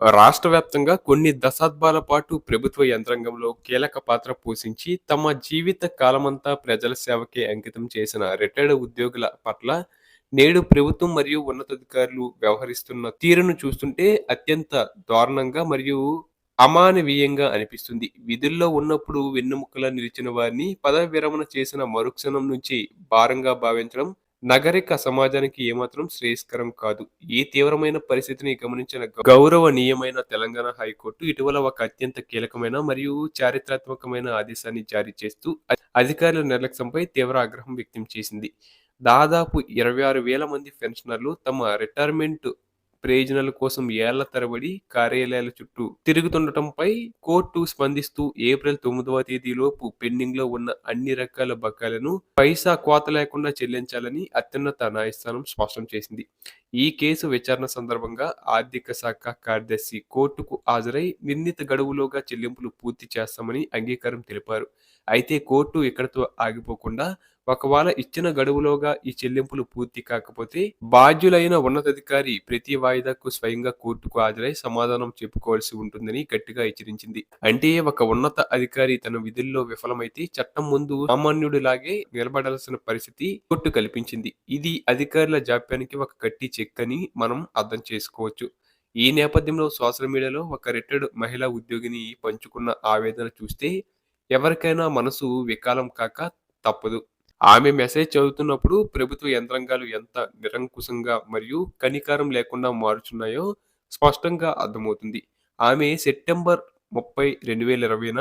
రాష్ట్ర వ్యాప్తంగా కొన్ని దశాబ్దాల పాటు ప్రభుత్వ యంత్రాంగంలో కీలక పాత్ర పోషించి తమ జీవిత కాలమంతా ప్రజల సేవకే అంకితం చేసిన రిటైర్డ్ ఉద్యోగుల పట్ల నేడు ప్రభుత్వం మరియు ఉన్నతాధికారులు వ్యవహరిస్తున్న తీరును చూస్తుంటే అత్యంత దారుణంగా మరియు అమానవీయంగా అనిపిస్తుంది. విధుల్లో ఉన్నప్పుడు వెన్నెముకలా నిలిచిన వారిని పదవి విరమణ చేసిన మరుక్షణం నుంచి భారంగా భావించడం నాగరిక సమాజానికి ఏమాత్రం శ్రేయస్కరం కాదు. ఈ తీవ్రమైన పరిస్థితిని గమనించిన గౌరవనీయమైన తెలంగాణ హైకోర్టు ఇటీవల ఒక అత్యంత కీలకమైన మరియు చారిత్రాత్మకమైన ఆదేశాన్ని జారీ చేస్తూ అధికారుల నిర్లక్ష్యంపై తీవ్ర ఆగ్రహం వ్యక్తం చేసింది. దాదాపు 26,000 మంది పెన్షనర్లు తమ రిటైర్మెంట్ ప్రయోజనాల కోసం ఏళ్ల తరబడి కార్యాలయాల చుట్టూ తిరుగుతుండటంపై కోర్టు స్పందిస్తూ ఏప్రిల్ 9వ తేదీలోపు పెండింగ్‌లో ఉన్న అన్ని రకాల బకాయిలను పైసా కోత లేకుండా చెల్లించాలని అత్యున్నత న్యాయస్థానం స్పష్టం చేసింది. ఈ కేసు విచారణ సందర్భంగా ఆర్థిక శాఖ కార్యదర్శి కోర్టుకు హాజరై నిర్ణీత గడువులోగా చెల్లింపులు పూర్తి చేస్తామని అంగీకారం తెలిపారు. అయితే కోర్టు ఇక్కడితో ఆగిపోకుండా ఒకవేళ ఇచ్చిన గడువులోగా ఈ చెల్లింపులు పూర్తి కాకపోతే బాధ్యులైన ఉన్నతాధికారి ప్రతి వాయిదాకు స్వయంగా కోర్టుకు హాజరై సమాధానం చెప్పుకోవాల్సి ఉంటుందని గట్టిగా హెచ్చరించింది. అంటే ఒక ఉన్నత అధికారి తన విధుల్లో విఫలమైతే చట్టం ముందు సామాన్యుడిలాగే నిలబడాల్సిన పరిస్థితి కోర్టు కల్పించింది. ఇది అధికారుల జాప్యానికి ఒక గట్టి చెక్ అని మనం అర్థం చేసుకోవచ్చు. ఈ నేపథ్యంలో సోషల్ మీడియాలో ఒక రిటైర్డ్ మహిళా ఉద్యోగిని పంచుకున్న ఆవేదన చూస్తే ఎవరికైనా మనసు వికాలం కాక తప్పదు. ఆమె మెసేజ్ చదువుతున్నప్పుడు ప్రభుత్వ యంత్రాంగాలు ఎంత నిరంకుశంగా మరియు కనికరం లేకుండా మారుచున్నాయో స్పష్టంగా అర్థమవుతుంది. ఆమె సెప్టెంబర్ 30, 2020న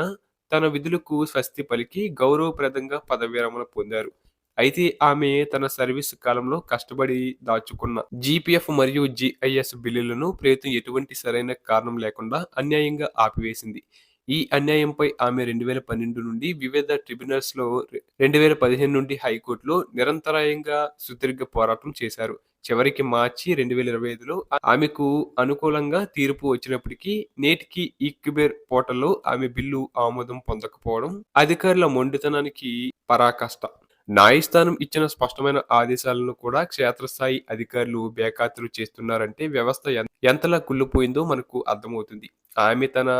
తన విధులకు స్వస్తి పలికి గౌరవప్రదంగా పదవి విరమణ పొందారు. అయితే ఆమె తన సర్వీస్ కాలంలో కష్టపడి దాచుకున్న జీపీఎఫ్ మరియు జీఐఎస్ బిల్లులను ప్రభుత్వం ఎటువంటి సరైన కారణం లేకుండా అన్యాయంగా ఆపివేసింది. ఈ అన్యాయంపై ఆమె 2012 నుండి వివిధ ట్రిబ్యునల్స్‌లో 2015 నుండి హైకోర్టులో నిరంతరాయంగా సుదీర్ఘ పోరాటం చేశారు. చివరికి మార్చి 2025లో ఆమెకు అనుకూలంగా తీర్పు వచ్చినప్పటికీ నేటికి ఈక్యుబేర్ పోర్టల్‌లో ఆమె బిల్లు ఆమోదం పొందకపోవడం అధికారుల మొండితనానికి పరాకాష్ట. న్యాయస్థానం ఇచ్చిన స్పష్టమైన ఆదేశాలను కూడా క్షేత్రస్థాయి అధికారులు బేఖాతరు చేస్తున్నారంటే వ్యవస్థ ఎంతలా కుళ్ళిపోయిందో మనకు అర్థమవుతుంది. ఆమె తన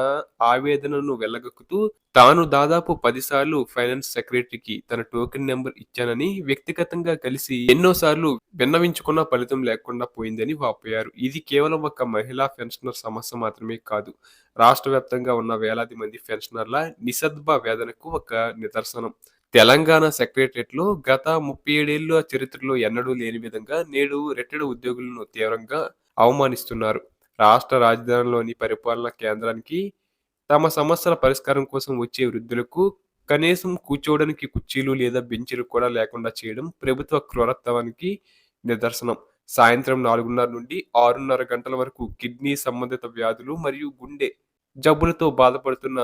ఆవేదనను వెళ్లగక్కుతూ తాను దాదాపు 10 సార్లు ఫైనాన్స్ సెక్రటరీకి తన టోకెన్ నెంబర్ ఇచ్చానని వ్యక్తిగతంగా కలిసి ఎన్నోసార్లు విన్నవించుకున్న ఫలితం లేకుండా పోయిందని వాపోయారు. ఇది కేవలం ఒక మహిళా పెన్షనర్ సమస్య మాత్రమే కాదు. రాష్ట్ర వ్యాప్తంగా ఉన్న వేలాది మంది పెన్షనర్ల నిస్సద్భ వేదనకు ఒక నిదర్శనం. తెలంగాణ సెక్రటరియట్‌లో గత 37 ఏళ్ల చరిత్రలో ఎన్నడూ లేని విధంగా నేడు రిటైర్డ్ ఉద్యోగులను తీవ్రంగా అవమానిస్తున్నారు. రాష్ట్ర రాజధానిలోని పరిపాలనా కేంద్రానికి తమ సమస్యల పరిష్కారం కోసం వచ్చే వృద్ధులకు కనీసం కూర్చోవడానికి కుర్చీలు లేదా బెంచీలు కూడా లేకుండా చేయడం ప్రభుత్వ క్రూరత్వానికి నిదర్శనం. సాయంత్రం 4:30 నుండి 6:30 గంటల వరకు కిడ్నీ సంబంధిత వ్యాధులు మరియు గుండె జబ్బులతో బాధపడుతున్న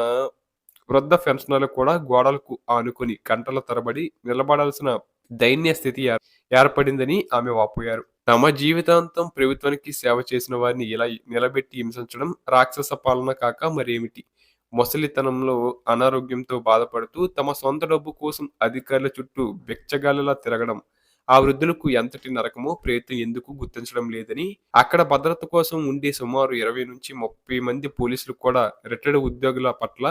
వృద్ధ పెన్షనర్లు కూడా గోడలకు ఆనుకొని గంటల తరబడి నిలబడాల్సిన దైన్య స్థితి ఏర్పడిందని ఆమె వాపోయారు. తమ జీవితాంతం ప్రభుత్వానికి సేవ చేసిన వారిని ఇలా నిలబెట్టి హింసించడం రాక్షస పాలన కాక మరేమిటి? ముసలితనంలో అనారోగ్యంతో బాధపడుతూ తమ సొంత డబ్బు కోసం అధికారుల చుట్టూ బిచ్చగాళ్ళలా తిరగడం ఆ వృద్ధులకు ఎంతటి నరకమో ప్రభుత్వం ఎందుకు గుర్తించడం లేదని అక్కడ భద్రత కోసం ఉండే సుమారు 20 నుంచి 30 మంది పోలీసులు కూడా రిటైర్డ్ ఉద్యోగుల పట్ల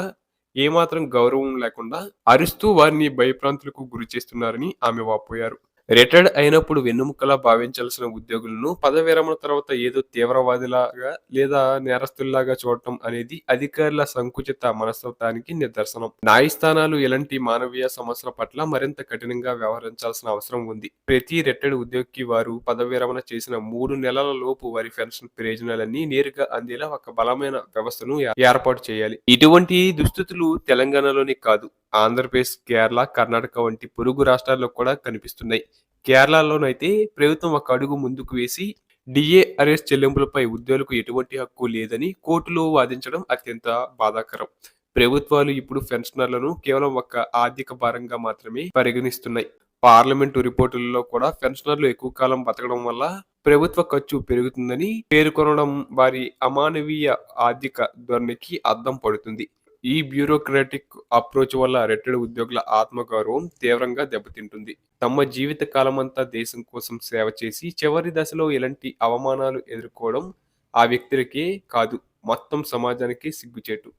ఏమాత్రం గౌరవం లేకుండా అరుస్తూ వారిని భయభ్రాంతులకు గురి చేస్తున్నారని ఆమె వాపోయారు. రిటైర్డ్ అయినప్పుడు వెన్నెముకలా భావించాల్సిన ఉద్యోగులను పదవి విరమణ తర్వాత ఏదో తీవ్రవాదిలాగా లేదా నేరస్తుల్లాగా చూడటం అనేది అధికారుల సంకుచిత మనస్తత్వానికి నిదర్శనం. న్యాయస్థానాలు ఇలాంటి మానవీయ సమస్యల పట్ల మరింత కఠినంగా వ్యవహరించాల్సిన అవసరం ఉంది. ప్రతి రిటైర్డ్ ఉద్యోగికి వారు పదవి విరమణ చేసిన 3 నెలల లోపు వారి పెన్షన్ ప్రయోజనాలన్నీ నేరుగా అందేలా ఒక బలమైన వ్యవస్థను ఏర్పాటు చేయాలి. ఇటువంటి దుస్థితులు తెలంగాణలోనే కాదు, ఆంధ్రప్రదేశ్, కేరళ, కర్ణాటక వంటి పొరుగు రాష్ట్రాల్లో కూడా కనిపిస్తున్నాయి. కేరళలోనైతే ప్రభుత్వం ఒక అడుగు ముందుకు వేసి డిఏ అరెస్ట్ చెల్లింపులపై ఉద్యోగులకు ఎటువంటి హక్కు లేదని కోర్టులో వాదించడం అత్యంత బాధాకరం. ప్రభుత్వాలు ఇప్పుడు పెన్షనర్లను కేవలం ఒక ఆర్థిక భారంగా మాత్రమే పరిగణిస్తున్నాయి. పార్లమెంటు రిపోర్టులలో కూడా పెన్షనర్లు ఎక్కువ కాలం బతకడం వల్ల ప్రభుత్వ ఖర్చు పెరుగుతుందని పేర్కొనడం వారి అమానవీయ ఆర్థిక ధోరణికి అద్దం పడుతుంది. ఈ బ్యూరోక్రాటిక్ అప్రోచ్ వల్ల రిటైర్డ్ ఉద్యోగుల ఆత్మగౌరవం తీవ్రంగా దెబ్బతింటుంది. తమ జీవిత కాలమంతా దేశం కోసం సేవ చేసి చివరి దశలో ఇలాంటి అవమానాలు ఎదుర్కోవడం ఆ వ్యక్తులకే కాదు, మొత్తం సమాజానికి సిగ్గుచేటు.